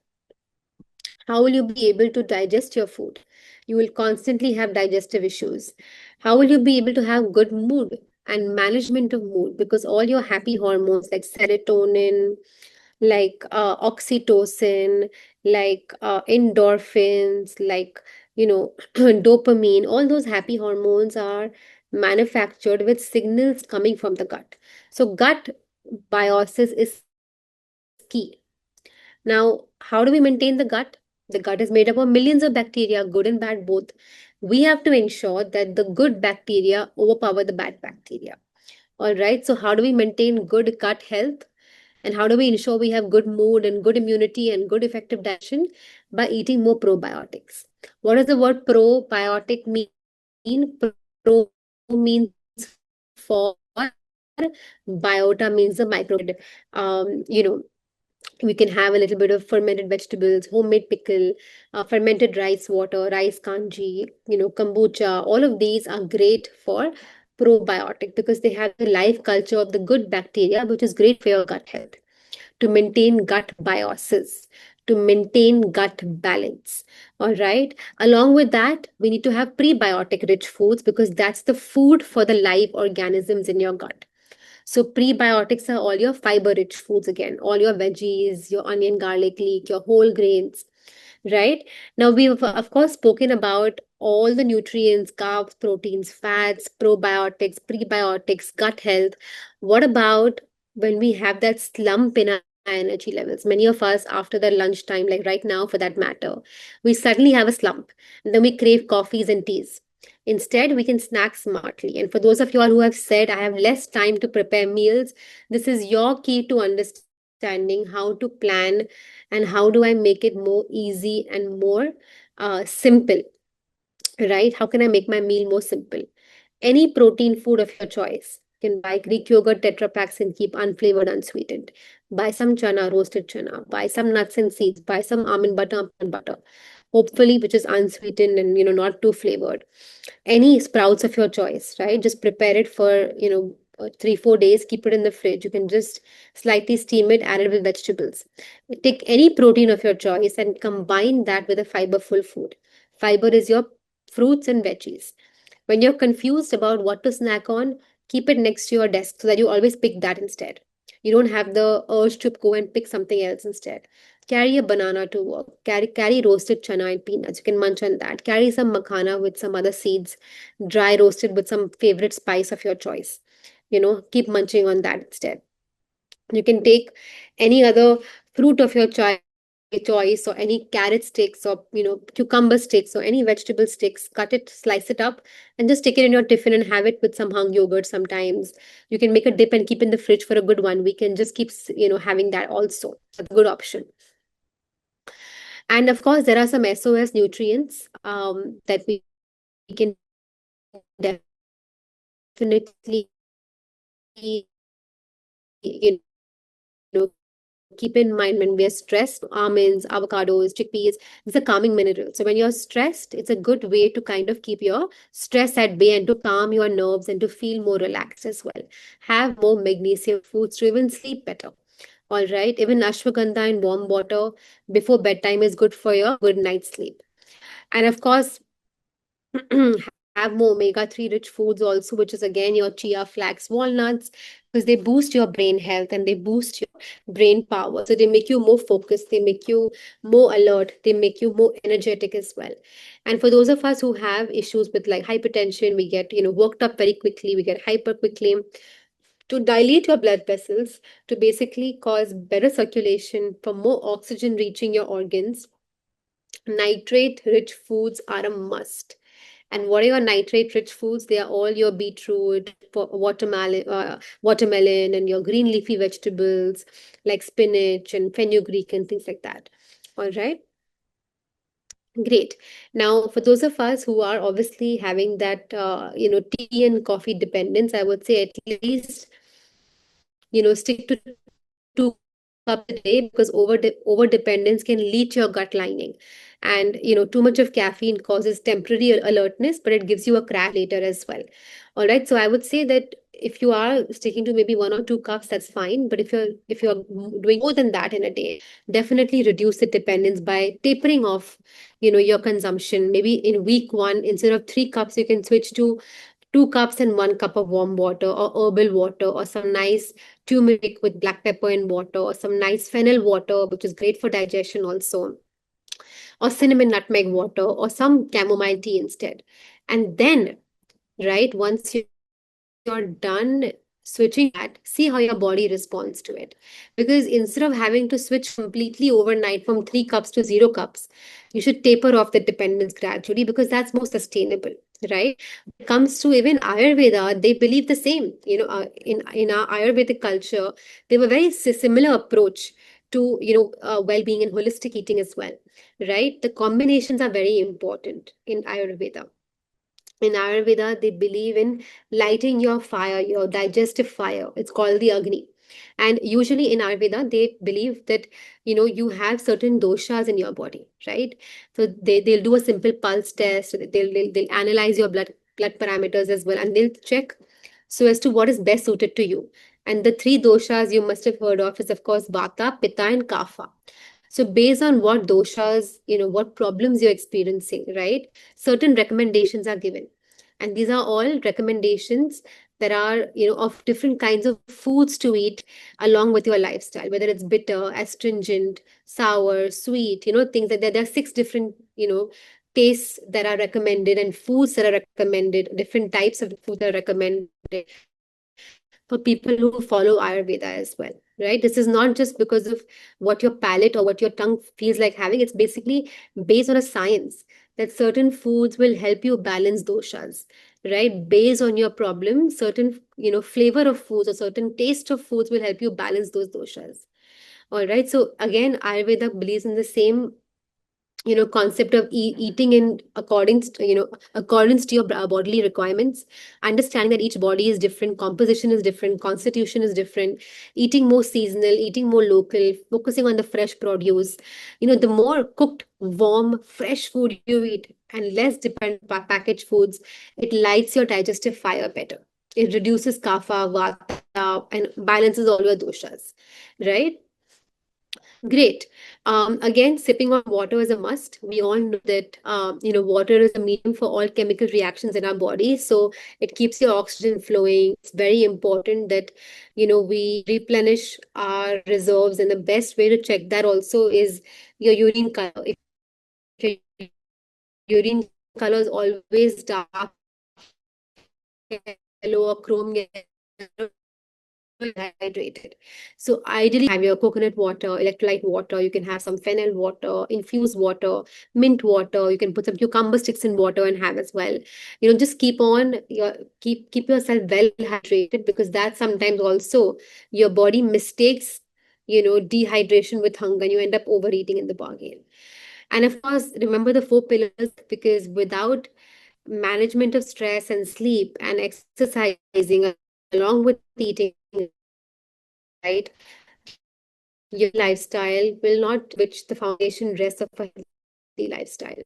how will you be able to digest your food? You will constantly have digestive issues. How will you be able to have good mood and management of mood? Because all your happy hormones like serotonin, like oxytocin, like endorphins, like, dopamine, all those happy hormones are manufactured with signals coming from the gut. So, gut biosis is key. Now, how do we maintain the gut? The gut is made up of millions of bacteria, good and bad both. We have to ensure that the good bacteria overpower the bad bacteria. All right. So, how do we maintain good gut health? And how do we ensure we have good mood and good immunity and good effective digestion? By eating more probiotics. What does the word probiotic mean? Pro means for, biota means the microbiome. We can have a little bit of fermented vegetables, homemade pickle, fermented rice water, rice kanji, kombucha. All of these are great for probiotic because they have the life culture of the good bacteria, which is great for your gut health, to maintain gut biosis, to maintain gut balance. All right. Along with that, we need to have prebiotic rich foods because that's the food for the live organisms in your gut. So prebiotics are all your fiber-rich foods again, all your veggies, your onion, garlic, leek, your whole grains, right? Now we've of course spoken about all the nutrients, carbs, proteins, fats, probiotics, prebiotics, gut health. What about when we have that slump in our energy levels? Many of us after the lunchtime, like right now for that matter, we suddenly have a slump and then we crave coffees and teas. Instead, we can snack smartly. And for those of you all who have said, I have less time to prepare meals, this is your key to understanding how to plan and how do I make it more easy and more simple, right? How can I make my meal more simple? Any protein food of your choice. You can buy Greek yogurt Tetra packs and keep unflavored, unsweetened. Buy some chana, roasted chana. Buy some nuts and seeds. Buy some almond butter. Hopefully, which is unsweetened and not too flavored. Any sprouts of your choice, right? Just prepare it for 3-4 days. Keep it in the fridge. You can just slightly steam it, add it with vegetables. Take any protein of your choice and combine that with a fiberful food. Fiber is your fruits and veggies. When you're confused about what to snack on, keep it next to your desk so that you always pick that instead. You don't have the urge to go and pick something else instead. Carry a banana to work. Carry roasted chana and peanuts. You can munch on that. Carry some makhana with some other seeds, dry roasted with some favorite spice of your choice. Keep munching on that instead. You can take any other fruit of your choice, or any carrot sticks, or cucumber sticks, or any vegetable sticks. Cut it, slice it up, and just stick it in your tiffin and have it with some hung yogurt. Sometimes you can make a dip and keep in the fridge for a good 1 week and just keep having that also. That's a good option. And of course, there are some SOS nutrients that we can definitely you keep in mind when we are stressed. Almonds, avocados, chickpeas, these are calming minerals. So when you're stressed, it's a good way to kind of keep your stress at bay and to calm your nerves and to feel more relaxed as well. Have more magnesium foods to even sleep better. All right, even ashwagandha in warm water before bedtime is good for your good night's sleep. And of course, have more omega-3 rich foods also, which is again your chia, flax, walnuts, because they boost your brain health and they boost your brain power. So they make you more focused, they make you more alert, they make you more energetic as well. And for those of us who have issues with like hypertension, we get worked up very quickly, we get hyper quickly. To dilate your blood vessels, to basically cause better circulation for more oxygen reaching your organs, nitrate rich foods are a must. And what are your nitrate-rich foods? They are all your beetroot, watermelon, and your green leafy vegetables like spinach and fenugreek and things like that. All right, great. Now, for those of us who are obviously having that, tea and coffee dependence, I would say at least, stick to 2 cups a day because over dependence can leach your gut lining. And too much of caffeine causes temporary alertness, but it gives you a crash later as well. All right, so I would say that if you are sticking to maybe 1 or 2 cups, that's fine. But if you're doing more than that in a day, definitely reduce the dependence by tapering off your consumption. Maybe in week 1, instead of 3 cups, you can switch to 2 cups and 1 cup of warm water or herbal water or some nice turmeric with black pepper and water or some nice fennel water, which is great for digestion also, or cinnamon nutmeg water or some chamomile tea instead. And then, right, once you're done switching that, see how your body responds to it. Because instead of having to switch completely overnight from 3 cups to 0 cups, you should taper off the dependence gradually because that's more sustainable, right? When it comes to even Ayurveda, they believe the same. In our Ayurvedic culture, they have a very similar approach to well-being and holistic eating as well, right? The combinations are very important in Ayurveda. In Ayurveda, they believe in lighting your fire, your digestive fire. It's called the Agni. And usually in Ayurveda, they believe that you have certain doshas in your body, right? So they'll do a simple pulse test. They'll analyze your blood parameters as well, and they'll check so as to what is best suited to you. And the 3 doshas you must have heard of is of course Vata, Pitta, and Kapha. So based on what doshas, what problems you're experiencing, right? Certain recommendations are given. And these are all recommendations there are, of different kinds of foods to eat along with your lifestyle, whether it's bitter, astringent, sour, sweet, things like that. There are six different, tastes that are recommended and foods that are recommended, different types of food that are recommended for people who follow Ayurveda as well, right? This is not just because of what your palate or what your tongue feels like having. It's basically based on a science that certain foods will help you balance doshas, right? Based on your problem, certain, flavor of foods or certain taste of foods will help you balance those doshas. All right. So again, Ayurveda believes in the same concept of eating in accordance to your bodily requirements, understanding that each body is different, composition is different, constitution is different, eating more seasonal, eating more local, focusing on the fresh produce. The more cooked, warm, fresh food you eat and less dependent on packaged foods, it lights your digestive fire better. It reduces kapha, vata, and balances all your doshas, right? Great. Again, sipping on water is a must. We all know that water is a medium for all chemical reactions in our body, so it keeps your oxygen flowing. It's very important that we replenish our reserves, and the best way to check that also is your urine color. If your urine color is always dark yellow or chrome yellow, hydrated. So ideally have your coconut water, electrolyte water, you can have some fennel water, infused water, mint water, you can put some cucumber sticks in water and have as well. Just keep yourself well hydrated, because that sometimes also your body mistakes, dehydration with hunger, and you end up overeating in the bargain. And of course, remember the four pillars, because without management of stress and sleep and exercising along with eating right, your lifestyle will not which the foundation rests of a healthy lifestyle.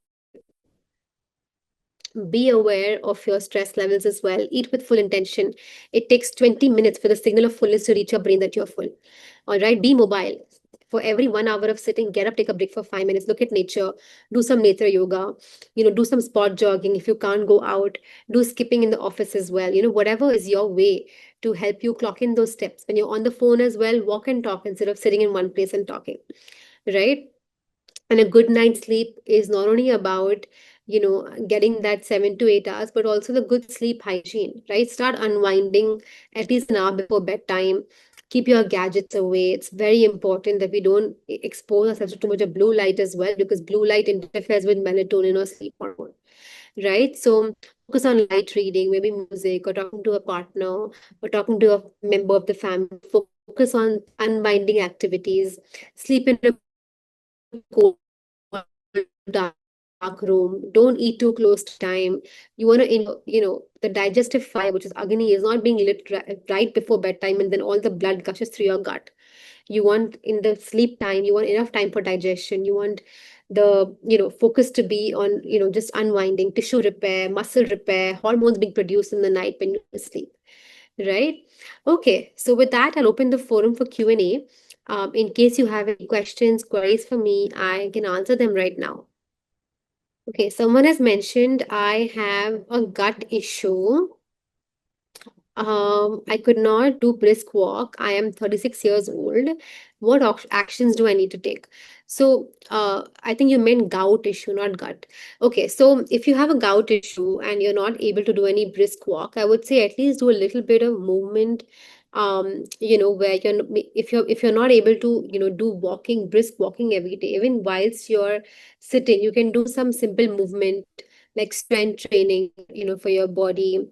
Be aware of your stress levels as well. Eat with full intention. It takes 20 minutes for the signal of fullness to reach your brain that you're full. All right, be mobile. For every 1 hour of sitting, get up, take a break for 5 minutes, look at nature, do some netra yoga, do some spot jogging if you can't go out, do skipping in the office as well. Whatever is your way to help you clock in those steps. When you're on the phone as well, walk and talk instead of sitting in one place and talking, right? And a good night's sleep is not only about getting that 7 to 8 hours, but also the good sleep hygiene, right? Start unwinding at least an hour before bedtime. Keep your gadgets away. It's very important that we don't expose ourselves to too much of blue light as well, because blue light interferes with melatonin or sleep hormone, right? So focus on light reading, maybe music, or talking to a partner, or talking to a member of the family. Focus on unwinding activities. Sleep in a cold, dark room. Don't eat too close to time. You want to, the digestive fire, which is Agni, is not being lit right before bedtime, and then all the blood gushes through your gut. You want in the sleep time, you want enough time for digestion. You want the, focus to be on, just unwinding, tissue repair, muscle repair, hormones being produced in the night when you sleep, right? Okay, so with that, I'll open the forum for Q&A. In case you have any questions, queries for me, I can answer them right now. Okay, someone has mentioned I have a gut issue. I could not do brisk walk. I am 36 years old. What actions do I need to take? So, I think you meant gout issue, not gut. Okay, so if you have a gout issue and you're not able to do any brisk walk, I would say at least do a little bit of movement. Where if you're not able to, do brisk walking every day, even whilst you're sitting, you can do some simple movement like strength training, for your body,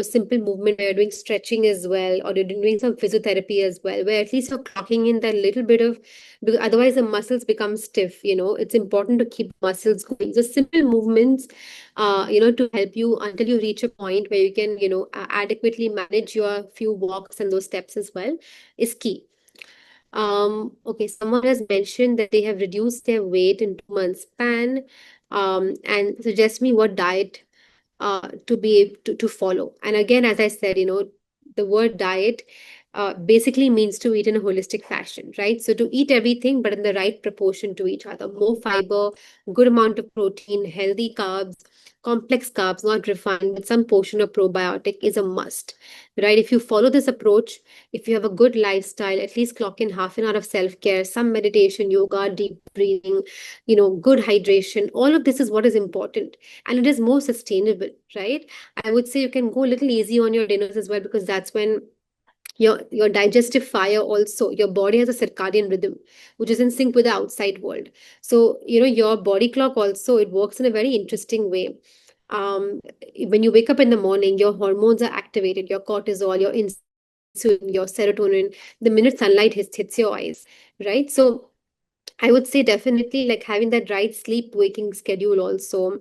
simple movement where you're doing stretching as well, or you're doing some physiotherapy as well, where at least you're clocking in that little bit of, because otherwise the muscles become stiff. It's important to keep muscles going. So simple movements, to help you until you reach a point where you can, adequately manage your few walks and those steps as well, is key. Okay, someone has mentioned that they have reduced their weight in 2 months span, and suggest me what diet to be able to follow. And again, as I said, the word diet, basically means to eat in a holistic fashion, right? So to eat everything, but in the right proportion to each other. More fiber, good amount of protein, healthy carbs, complex carbs, not refined, with some portion of probiotic is a must, right? If you follow this approach, if you have a good lifestyle, at least clock in half an hour of self-care, some meditation, yoga, deep breathing, good hydration, all of this is what is important. And it is more sustainable, right? I would say you can go a little easy on your dinners as well, because that's when your digestive fire, also your body has a circadian rhythm which is in sync with the outside world. So your body clock also, it works in a very interesting way. um when you wake up in the morning, your hormones are activated, your cortisol, your insulin, your serotonin, the minute sunlight hits your eyes, right? So I would say definitely like having that right sleep waking schedule also.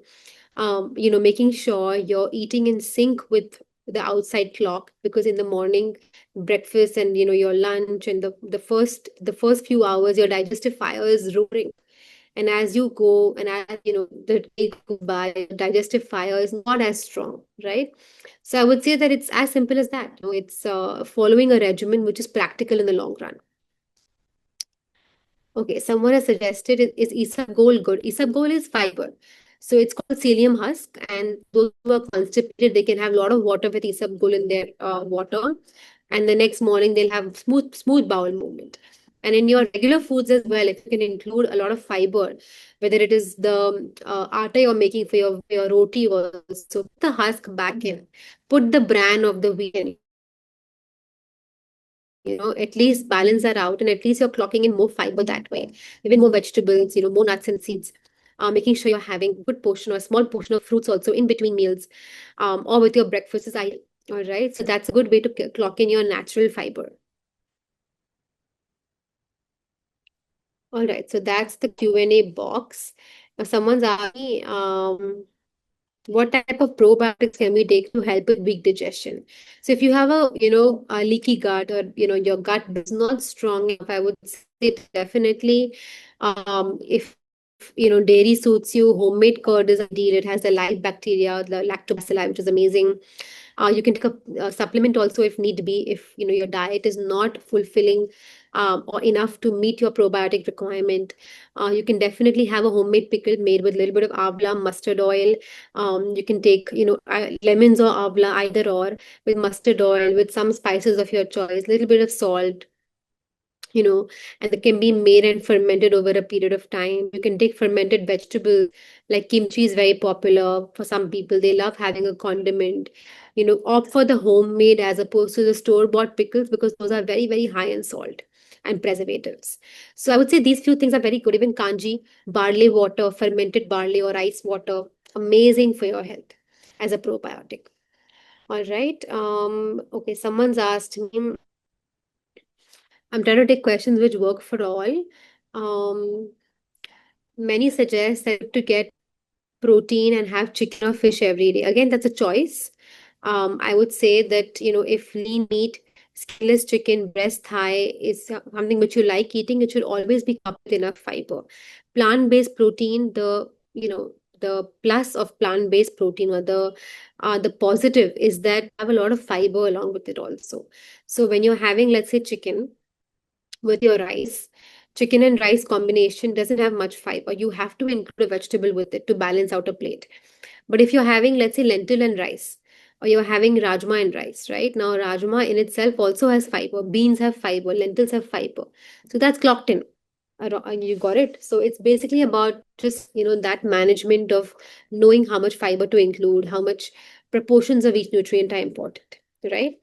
Making sure you're eating in sync with the outside clock, because in the morning, breakfast and your lunch and the first few hours, your digestive fire is roaring. And as you go and as the day goes by, the digestive fire is not as strong, right? So I would say that it's as simple as that. It's following a regimen which is practical in the long run. Okay, someone has suggested is isabgol good? Isabgol is fiber. So it's called psyllium husk, and those who are constipated, they can have a lot of water with isabgol in their water, and the next morning they'll have smooth bowel movement. And in your regular foods as well, if you can include a lot of fiber, whether it is the atta you're making for your roti, also put the husk back in, put the bran of the wheat in, at least balance that out, and at least you're clocking in more fiber that way. Even more vegetables, more nuts and seeds, making sure you're having good portion or small portion of fruits also in between meals, or with your breakfast is ideal. All right, so that's a good way to clock in your natural fiber. All right, so that's the Q&A box. Now someone's asking me, what type of probiotics can we take to help with weak digestion? So if you have a leaky gut, or your gut is not strong enough, I would say definitely, if dairy suits you, homemade curd is ideal. It has the live bacteria, the lactobacilli, which is amazing. You can take a supplement also if need be, if your diet is not fulfilling or enough to meet your probiotic requirement. You can definitely have a homemade pickle made with a little bit of avla, mustard oil. You can take lemons or avla, either or, with mustard oil, with some spices of your choice, little bit of salt, and they can be made and fermented over a period of time. You can take fermented vegetables, like kimchi is very popular for some people. They love having a condiment. Opt for the homemade as opposed to the store-bought pickles, because those are very, very high in salt and preservatives. So I would say these few things are very good. Even kanji, barley water, fermented barley or rice water, amazing for your health as a probiotic. All right. Okay, someone's asked me, I'm trying to take questions which work for all. Um, Many suggest that to get protein and have chicken or fish every day. Again, that's a choice. I would say that, if lean meat, skinless chicken, breast thigh is something which you like eating, it should always be coupled with enough fiber. Plant-based protein, the plus of plant-based protein, or the positive, is that you have a lot of fiber along with it also. So when you're having, let's say, chicken with your rice, chicken and rice combination doesn't have much fiber. You have to include a vegetable with it to balance out a plate. But if you're having, let's say, lentil and rice, or you're having rajma and rice, right? Now, rajma in itself also has fiber. Beans have fiber, lentils have fiber. So that's clocked in. You got it. So it's basically about just, that management of knowing how much fiber to include, how much proportions of each nutrient are important, right?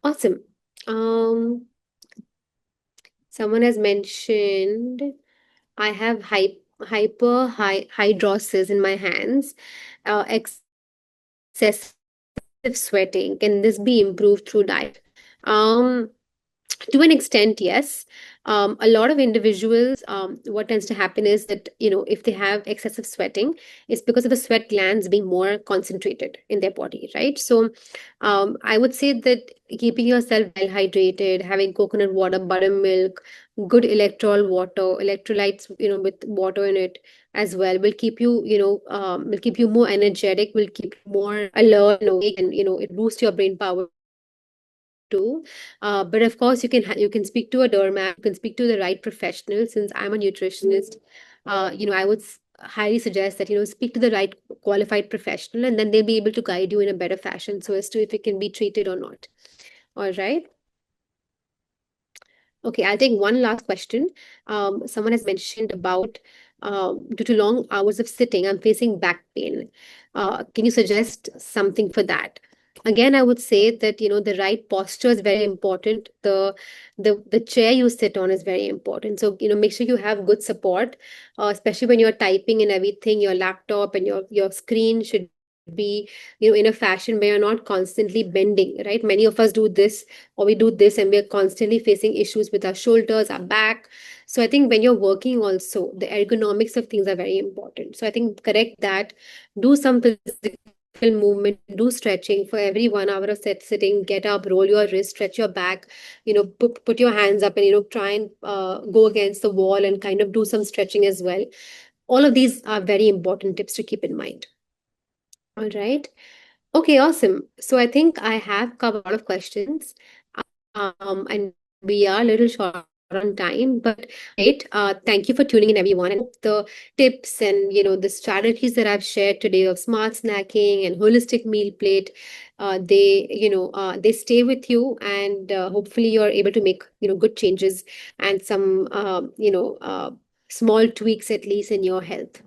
Awesome. Um, Someone has mentioned I have hyperhidrosis in my hands, excessive sweating. Can this be improved through diet? Um, to an extent, yes. A lot of individuals, what tends to happen is that, if they have excessive sweating, it's because of the sweat glands being more concentrated in their body, right? So, I would say that keeping yourself well hydrated, having coconut water, buttermilk, good electrolytes, with water in it as well, will keep you, will keep you more energetic, will keep you more alert and awake, and it boosts your brain power as well. too. But of course, you can speak to a doormat, you can speak to the right professional. Since I'm a nutritionist, I would highly suggest that speak to the right qualified professional, and then they'll be able to guide you in a better fashion so as to if it can be treated or not. All right. Okay, I'll take one last question. Someone has mentioned about due to long hours of sitting, I'm facing back pain. Can you suggest something for that? Again, I would say that the right posture is very important. The chair you sit on is very important. So make sure you have good support, especially when you're typing and everything. Your laptop and your screen should be in a fashion where you're not constantly bending, right? Many of us do this, or we do this and we're constantly facing issues with our shoulders, our back. So I think when you're working also, the ergonomics of things are very important. So I think correct that, do some physical movement, do stretching for every 1 hour of sitting, get up, roll your wrist, stretch your back, put your hands up and try and go against the wall and kind of do some stretching as well. All of these are very important tips to keep in mind. All right. Okay, awesome. So I think I have covered a lot of questions. And we are a little short on time, but great. Thank you for tuning in, everyone. And the tips and the strategies that I've shared today of smart snacking and holistic meal plate, they stay with you, and hopefully you're able to make good changes and some small tweaks at least in your health.